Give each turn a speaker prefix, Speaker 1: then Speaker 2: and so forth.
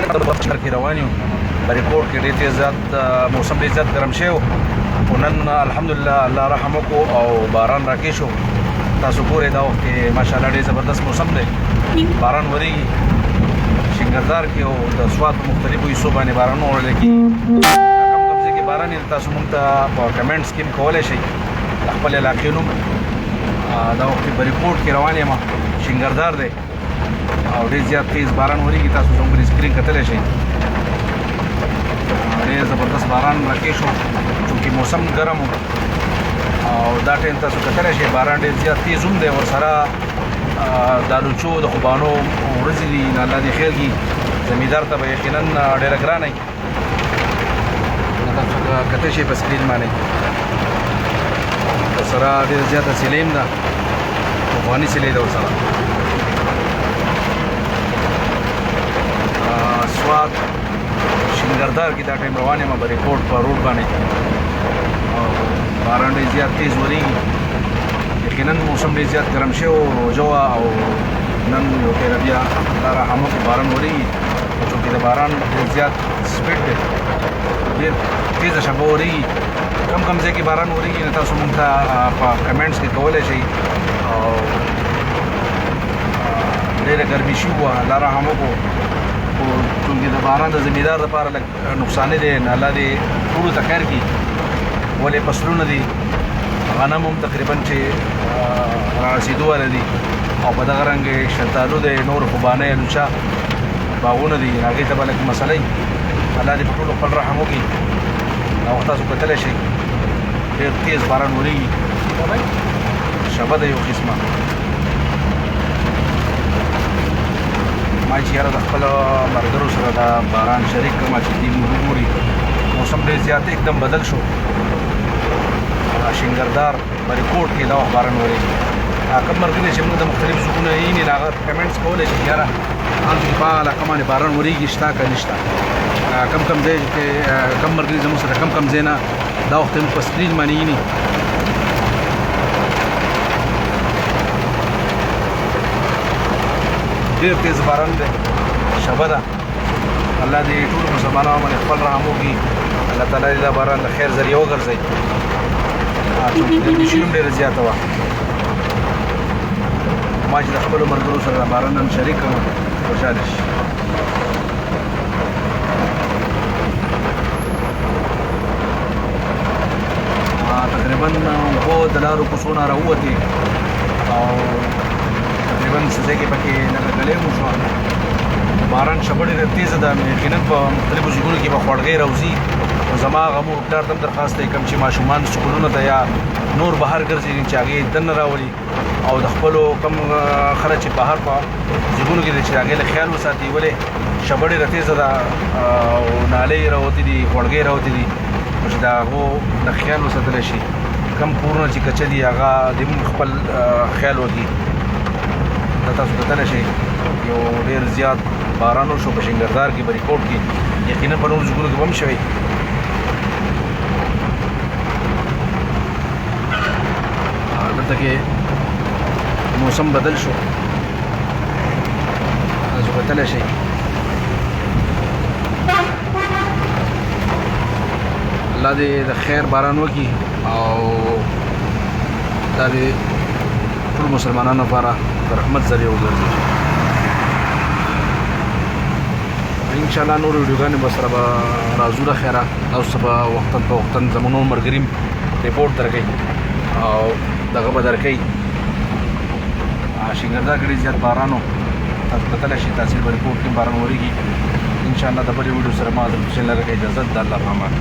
Speaker 1: کې روان یو بریکوټ کې ډېر تېز زیات موسم ډېر زیات ګرم شوی خو نن الحمدلله الله رحم وکړو او باران راکې شو. تاسو ګورئ دا وخت کې ماشاءالله ډېر زبردست موسم دی. باران ورېږي شنکردار کې او د سوات په مختلفو حصو باندې باران وورېدل کېږي. کم کم ځای کې باران یې تاسو موږ ته په کمنټس کې هم کولی شئ د خپل علاقې نوم. دا وخت بریکوټ کې روان یم شنکردار دی او ډېر زیات تیز باران ورېږي. تاسو زموږ پر سکرین کتلی شئ ډېر زبردست باران راکې شو چونکې موسم ګرم و او دا ټایم تاسو کتلی شئ باران ډېر زیات تیز هم دی. ورسره د الوچو د خوبانو ورځې دي نه الله دې خیر کړي. زمیندار ته به یقینا ډېره ګرانه وي. تاسو کتلی شئ په سکرین باندې ورسره ډېره زیاته سیلۍ هم ده افغاني سیلۍ ده ورسره. سوات شنکردار کې دا ټایم روان یم بریکوټ په روډ باندې باران ډېر زیات تیز ورېږي. یقینا موسم ډېر زیات ګرم شوی و روژه وه او نن یو پېره بیا الله رحم وکړي باران ورېږي چونکې د باران ډېر زیات سپیډ دی ډېر تیزه شپه ورېږي. کم کم ځای کې باران ورېږي نو تاسو موږ ته په کمنټس کې کولی شئ. او ډېره ګرمي شوې وه الله رحم وکړو خو چونکې د باران د زمیندار لپاره لږ نقصاني دی نه الله دې ټولو ته خیر کړي. ولې فصلونه دي غنم هم تقریبا چې رارسېدو والا دي او په دغه رنګ شفتالو دی نور خوبانۍ الوچه باغونه دي هغې ته به لږ مسله وي. الله دې په ټولو خپل رحم وکړي. دا وخت تاسو کتلی شئ ډېر تیز باران ورېږي شبه ده یو قسمه. ما چې یاره د خپلو ملګرو سره دا باران شریک کړم چې دوی موږ وګوري. موسم ډېر زیات एकदम بدل شو. شنکردار بریکوټ کې دا وخت باران ورېږي. کوم ملګري چې موږ د مختلفو ځایونو یې نه هغه کمنټس کولی شي چې یاره هلته کې په علاقه باندې باران ورېږي شته که نشته. کم کم ځای کې کم ملګري زموږ سره کم کم ځای نه دا وخت موږ په سکرین باندې ویني. ډېر تیز باران دی شبه ده. الله دې ټولو مسلمانانو باندې خپل رحم وکړي. الله تعالی دې دا باران د خیر ذریعه وګرځوي چونکې ګرمي شوي هم ډېره زیاته وه. ما چې د خپلو ملګرو سره دا باران نن شریک کړم خوشحاله شي. تقریبا اوبه د لارو کوڅو نه راووتې او تقریبا څه ځای کې پکې لږه ګلۍ مو شوه. باران شپه ډېره تیزه ده. یقینا په مختلفو ځایونو کې به خوړګۍ راوځي. زما هغه مور پلار ته هم درخواست دی کوم چې ماشومان سکولونو ته یا نور بهر ګرځي چې هغې دننه راولي او د خپلو کوم خلک چې بهر په ځایونو کې دي چې هغې له خیال وساتي. ولې شپه ډېره تیزه ده او نالۍ راوتې دي خوړګۍ راوتې دي چې د هغو د خیال وساتلی شي. کم کورونه چې کچه دي هغه دې هم خپل خیال وکړي. دا تاسو کتلی شئ یو ډېر زیات باران وشو په شنکردار کې بریکوټ کې. یقینا په نورو ځایونو کې به هم شوی. دلته کې موسم بدل شو تاسو کتلی شئ. الله دې د خیر باران وکړي او دا دې ټول مسلمانانو لپاره د رحمت ذریعه وګرځي. انشاءالله نور ویډیوګانې به سره به راځو د خیره. تاسو ته به وختاً په وختاً زموږ نور ملګري ریپورټ درکوي او دغه به درکوي. شنکردار کې ډېر زیات باران و تاسو کتلی شئ. تحصیل بریکوټ کې باران ورېږي. انشاءالله د بلې ویډیو سره ما د حسین لرګی اجازت د الله په امان.